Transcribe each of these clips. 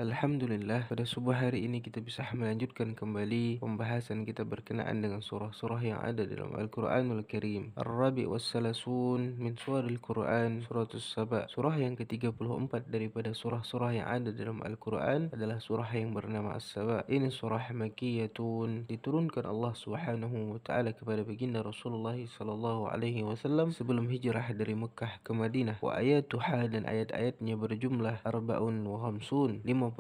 Alhamdulillah, pada subuh hari ini kita bisa melanjutkan kembali pembahasan kita berkenaan dengan surah-surah yang ada dalam Al-Quranul Karim. Ar-Rabi' was-Salasun min suwaril Quran, Suratul Saba. Surah yang ke-34 daripada surah-surah yang ada dalam Al-Quran adalah surah yang bernama As-Saba. Ini surah Makkiyatun, diturunkan Allah Subhanahu wa taala kepada baginda Rasulullah sallallahu alaihi wasallam sebelum hijrah dari Mekah ke Madinah. Wa ayatuha, dan ayat-ayatnya berjumlah arba'un wa khamsun, 54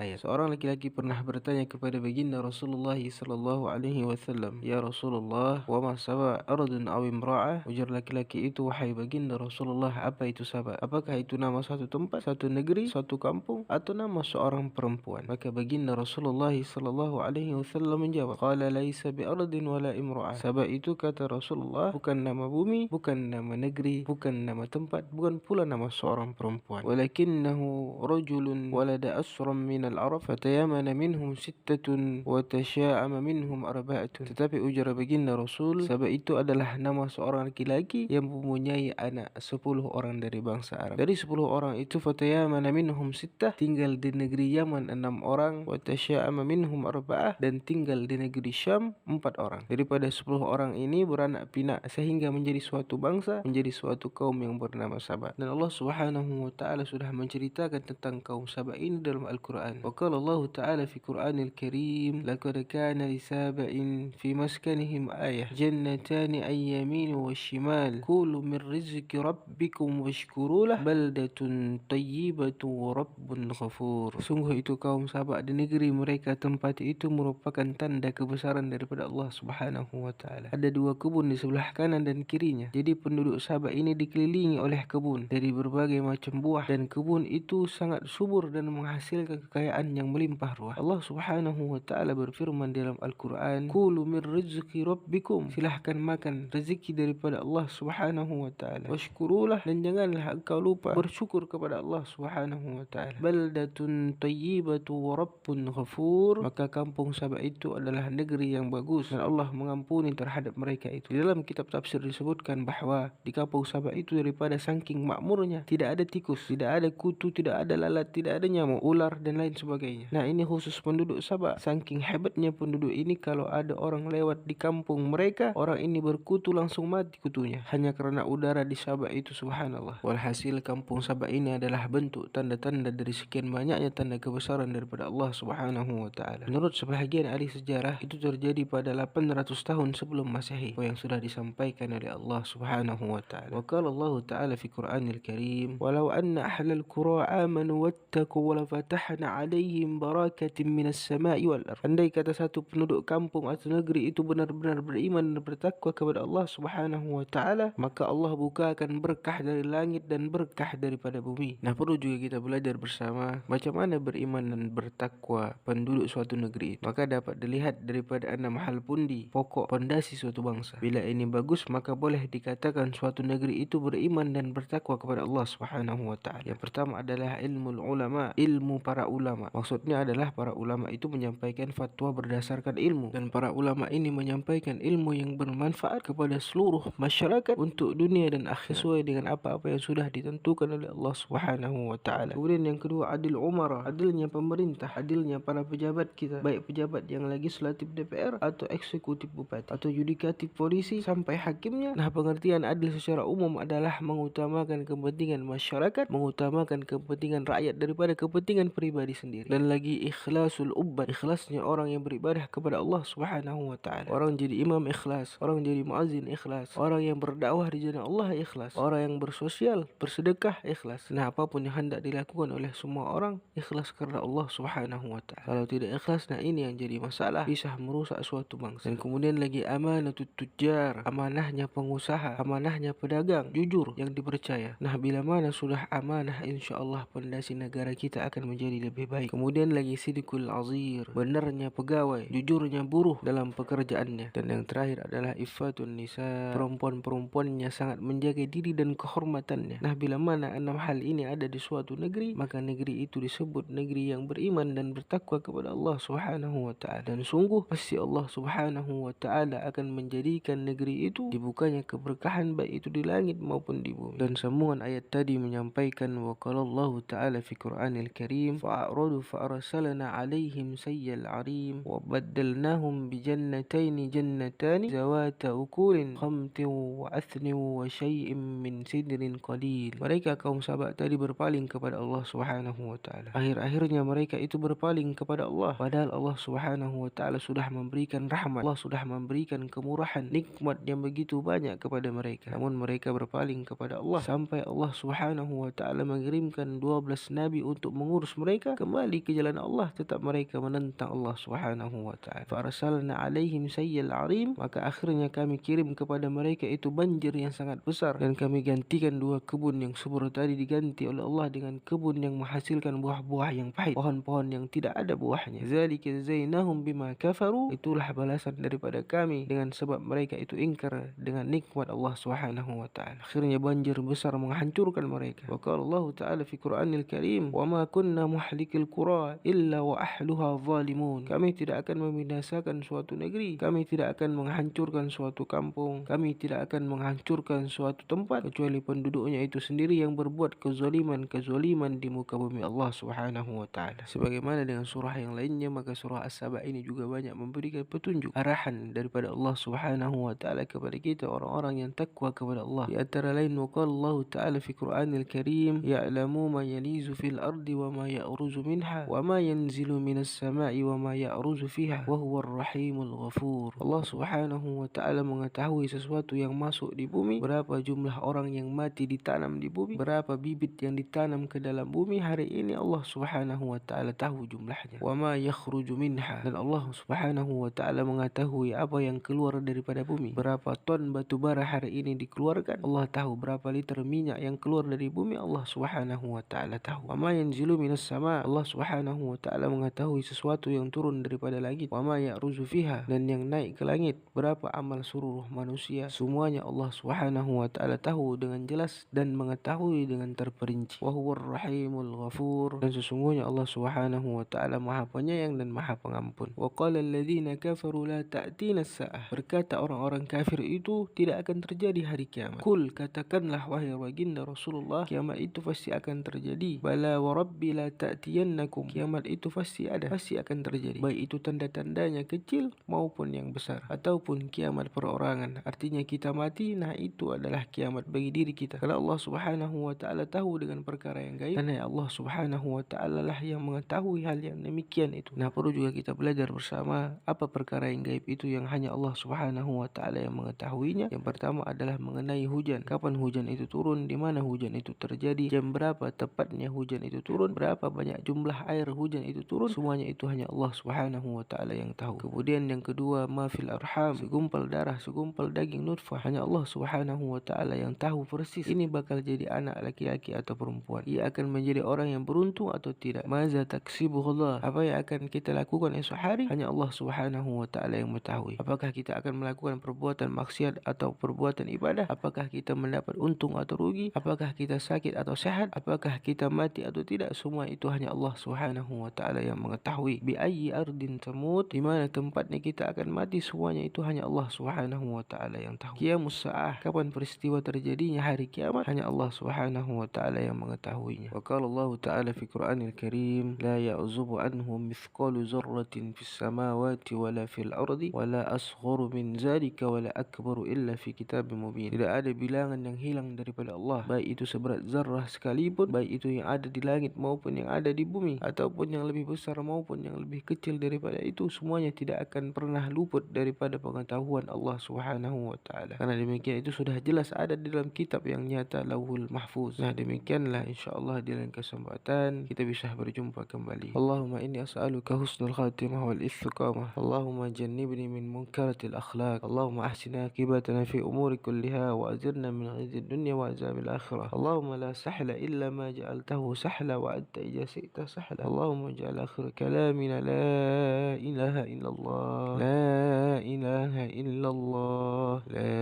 ayat. Seorang laki-laki pernah bertanya kepada baginda Rasulullah sallallahu alaihi wasallam, "Ya Rasulullah, wa ma Saba, ardun aw imra'ah?" Ujar laki-laki itu, "Wahai baginda Rasulullah, apa itu Saba? Apakah itu nama suatu tempat, satu negeri, suatu kampung, atau nama seorang perempuan?" Maka baginda Rasulullah sallallahu alaihi wasallam menjawab, "Qala laisa bi ardin wala imra'ah." Saba itu, kata Rasulullah, bukan nama bumi, bukan nama negeri, bukan nama tempat, bukan pula nama seorang perempuan. Walakinnahu rajulun walada asram minal Arab fatayamana minhum sittatun wa tasha'ama minhum arba'atun. Tetapi ujar baginda Rasul, Saba itu adalah nama seorang laki-laki yang mempunyai anak 10 orang dari bangsa Arab. Dari 10 orang itu, fatayamana minhum sittah, tinggal di negeri Yaman 6 orang, wa tasha'ama minhum arba'ah, dan tinggal di negeri Syam 4 orang. Daripada 10 orang ini beranak pinak sehingga menjadi suatu bangsa, menjadi suatu kaum yang bernama Saba. Dan Allah Subhanahu wa taala sudah menceritakan tentang kaum Saba ini dalam Al-Quran. Wa qala Allah Ta'ala fi Qur'anil Karim, "Laqad kana li Saba'in fi maskanihim ayah, jannatani an yamin wa shimal, kulu min rizqi rabbikum washkuru lah, baldatun tayyibatu wa rabbun ghafur." Sungguh itu kaum Saba, di negeri mereka tempat itu merupakan tanda kebesaran daripada Allah Subhanahu wa taala. Ada 2 kebun di sebelah kanan dan kirinya. Jadi penduduk Saba ini dikelilingi oleh kebun dari berbagai macam buah, dan kebun itu sangat subur dan menghasilkan kekayaan yang melimpah ruah. Allah Subhanahu wa taala berfirman dalam Al-Quran, "Kulu min rizqi rabbikum." Silahkan makan rezeki daripada Allah Subhanahu wa taala. Washkurulah, dan janganlah engkau lupa bersyukur kepada Allah Subhanahu wa taala. Baldatun tayyibatu wa rabbun ghafur. Maka kampung Saba itu adalah negeri yang bagus dan Allah mengampuni terhadap mereka itu. Di dalam kitab tafsir disebutkan bahawa di kampung Saba itu daripada saking makmurnya, tidak ada tikus, tidak ada kutu, tidak ada lalat, tidak ada nyamuk, ular, dan lain sebagainya. Nah, ini khusus penduduk Sabah. Saking hebatnya penduduk ini, kalau ada orang lewat di kampung mereka, orang ini berkutu langsung mati kutunya, hanya kerana udara di Sabah itu, subhanallah. Walhasil kampung Sabah ini adalah bentuk tanda-tanda dari sekian banyaknya tanda kebesaran daripada Allah Subhanahu wa taala. Menurut sebahagian ahli sejarah, itu terjadi pada 800 tahun sebelum Masehi, yang sudah disampaikan oleh Allah Subhanahu wa taala. Wa qala Allah Ta'ala fi Qur'anil Karim, "Walau anna ahlal qura amanu wattaqu lafatahna 'alaihim barakatin minas sama'i wal ardh." Andai kata satu penduduk kampung atau negeri itu benar-benar beriman dan bertakwa kepada Allah Subhanahu wa taala, maka Allah bukakan berkah dari langit dan berkah daripada bumi. Nah, perlu juga kita belajar bersama macam mana beriman dan bertakwa penduduk suatu negeri itu. Maka dapat dilihat daripada 6 hal pundi, pokok pondasi suatu bangsa. Bila ini bagus, maka boleh dikatakan suatu negeri itu beriman dan bertakwa kepada Allah Subhanahu wa taala. Yang pertama adalah ilmu ulama, ilmu para ulama. Maksudnya adalah para ulama itu menyampaikan fatwa berdasarkan ilmu, dan para ulama ini menyampaikan ilmu yang bermanfaat kepada seluruh masyarakat untuk dunia dan akhirat, sesuai dengan apa-apa yang sudah ditentukan oleh Allah Subhanahu wa taala. Kemudian yang kedua, adil umara, adilnya pemerintah, adilnya para pejabat kita, baik pejabat yang legislatif DPR atau eksekutif bupati atau yudikatif polisi sampai hakimnya. Nah, pengertian adil secara umum adalah mengutamakan kepentingan masyarakat, mengutamakan kepentingan rakyat daripada kepentingan pribadi sendiri. Dan lagi ikhlasul ubbad, ikhlasnya orang yang beribadah kepada Allah Subhanahu wa taala. Orang jadi imam ikhlas, orang jadi muazzin ikhlas, orang yang berdakwah di jalan Allah ikhlas, orang yang bersosial, bersedekah ikhlas. Nah, apapun yang hendak dilakukan oleh semua orang ikhlas karena Allah Subhanahu wa taala. Kalau tidak ikhlas, nah ini yang jadi masalah, bisa merusak suatu bangsa. Dan kemudian lagi amanatut tujjar, amanahnya pengusaha, amanahnya pedagang, jujur yang dipercaya. Nah, bila mana sudah amanah, insya-Allah pondasi negara kita akan menjadi lebih baik. Kemudian lagi sidqul azir, benarnya pegawai, jujurnya buruh dalam pekerjaannya. Dan yang terakhir adalah iffatun nisa, perempuan-perempuannya sangat menjaga diri dan kehormatannya. Nah, bila mana 6 hal ini ada di suatu negeri, maka negeri itu disebut negeri yang beriman dan bertakwa kepada Allah Subhanahu wa taala. Dan sungguh pasti Allah Subhanahu wa taala akan menjadikan negeri itu dibukanya keberkahan, baik itu di langit maupun di bumi. Dan sambungan ayat tadi menyampaikan, wa qala Allah Ta'ala fi Qur'anil Karim, الرحيم فأعرضوا فأرسلنا عليهم سيل العريم وبدلناهم بجنتين جنتان ذوات أكل خمط وأثن وشيء من سدر قليل. Mereka kaum sahabat tadi berpaling kepada Allah Subhanahu wa taala. Akhir-akhirnya mereka itu berpaling kepada Allah, padahal Allah Subhanahu wa taala sudah memberikan rahmat, Allah sudah memberikan kemurahan, nikmat yang begitu banyak kepada mereka. Namun mereka berpaling kepada Allah sampai Allah Subhanahu wa taala mengirimkan 12 nabi untuk mengurus mereka kembali ke jalan Allah, tetap mereka menentang Allah Subhanahu wa taala. Fa arsalna alaihim sayyal arim, maka akhirnya kami kirim kepada mereka itu banjir yang sangat besar, dan kami gantikan 2 kebun yang subur tadi diganti oleh Allah dengan kebun yang menghasilkan buah-buah yang pahit, pohon-pohon yang tidak ada buahnya. Zalika zainahum bima kafaru, itulah balasan daripada kami dengan sebab mereka itu ingkar dengan nikmat Allah Subhanahu wa taala. Akhirnya banjir besar menghancurkan mereka. Wa qala Allah taala fi Qur'anil Karim, wa ma kunna muhlikil qura illa wa ahluha zalimun. Kami tidak akan membinasakan suatu negeri, kami tidak akan menghancurkan suatu kampung, kami tidak akan menghancurkan suatu tempat kecuali penduduknya itu sendiri yang berbuat kezaliman di muka bumi Allah Subhanahu wa taala. Sebagaimana dengan surah yang lainnya, maka surah As-Saba ini juga banyak memberikan petunjuk, arahan daripada Allah Subhanahu wa taala kepada kita orang-orang yang takwa kepada Allah. Di antara lain, waqala Allah taala fi Qur'anil Karim, ya'lamu ma yalizu fil ardi wa ma ya'ruzu minha wa ma yanzilu minas sama'i wa ma ya'ruzu fiha wa huwar rahimul ghafur. Allah Subhanahu wa taala mengetahui sesuatu yang masuk di bumi, berapa jumlah orang yang mati ditanam di bumi, berapa bibit yang ditanam ke dalam bumi hari ini, Allah Subhanahu wa taala tahu jumlahnya. Wa ma yakhruju minha, dan Allah Subhanahu wa taala mengetahui apa yang keluar daripada bumi, berapa ton batu bara hari ini dikeluarkan, Allah tahu. Berapa liter minyak yang keluar dari bumi, Allah Subhanahu wa taala tahu. Wa ma yanzilu minas sama, Allah Subhanahu wa taala mengetahui sesuatu yang turun daripada langit. Wa ma ya'ruzu fiha, dan yang naik ke langit, berapa amal seluruh manusia, semuanya Allah Subhanahu wa taala tahu dengan jelas dan mengetahui dengan terperinci. Wa huwar rahimul ghafur, dan sesungguhnya Allah Subhanahu wa taala Maha Penyayang dan Maha Pengampun. Wa qala alladziina kafaru la ta'tina as-saa'ah, berkata orang-orang kafir itu tidak akan terjadi hari kiamat. Kul, katakanlah wahai baginda Rasulullah, kiamat itu pasti akan terjadi. Bala wa rabbi la ta'tiyannakum, kiamat itu pasti ada, pasti akan terjadi, baik itu tanda-tandanya kecil maupun yang besar, ataupun kiamat perorangan, artinya kita mati, nah itu adalah kiamat bagi diri kita. Kalau Allah Subhanahu wa taala tahu dengan perkara yang gaib, karena Allah Subhanahu wa taala lah yang mengetahui hal yang demikian itu. Nah, perlu juga kita belajar bersama apa perkara yang gaib itu yang hanya Allah Subhanahu wa taala yang mengetahuinya. Yang pertama adalah mengenai hujan. Kapan hujan itu turun, di mana hujan itu terjadi, jam berapa tepatnya hujan itu turun, berapa banyak jumlah air hujan itu turun, semuanya itu hanya Allah Subhanahu wa taala yang tahu. Kemudian yang kedua, ma fil arham, segumpal darah, segumpal daging nutfah, hanya Allah Subhanahu wa taala yang tahu persis ini bakal jadi anak laki-laki atau perempuan, ia akan menjadi orang yang beruntung atau tidak. Maza taksibuhullah, apa yang akan kita lakukan esok hari, hanya Allah Subhanahu wa taala yang mengetahui. Apakah kita akan melakukan perbuatan maksiat atau perbuatan ibadah, apakah kita mendapat untung atau rugi, apakah kita sakit atau sehat, apakah kita mati atau tidak, semua itu hanya Allah Subhanahu wa taala yang mengetahui. Bi ayyi ardin tamut, di mana tempatnya kita akan mati, semuanya itu hanya Allah Subhanahu wa taala yang tahu. Qiyamus saah, kapan peristiwa terjadinya hari kiamat, hanya Allah Subhanahu wa taala yang mengetahuinya. Wa qala Allah taala fi Qur'anil Karim, la ya'zubu anhu mithqalu dzarratin fis samawati wala fil ardi wala asgharu min zalika wala akbaru illa fi kitabim mubin. Tidak ada bilangan yang hilang daripada Allah, baik itu seberat zarrah sekalipun, baik itu yang ada di langit maupun yang ada di bumi, ataupun yang lebih besar maupun yang lebih kecil daripada itu, semuanya tidak akan pernah luput daripada pengetahuan Allah Subhanahu wa taala. Karena demikian itu sudah jelas ada di dalam kitab yang nyata, Lauhul Mahfuz. Nah, demikianlah insyaallah di lain kesempatan kita bisa berjumpa kembali. Allahumma inni as'aluka husnul khatimah wal istiqamah. Allahumma jannibni min munkaratil akhlaq. Allahumma ahsina aqibatana fi umuri kulliha wa ajirna min khizyid dunya wa azabil akhirah. Allahumma la sahla illa ma ja'altahu sahla wa anta idza syi'ta sahla. Allahumma ij'al akhir kalamina la ilaha illallah, la ilaha illallah, la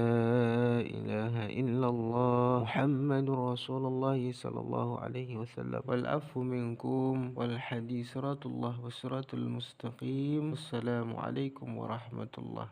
ilaha illallah, Muhammadur Rasulullah sallallahu alaihi wasallam. Wal afu minkum wal hadis siratullah was siratul mustaqim. Wassalamu alaikum warahmatullahi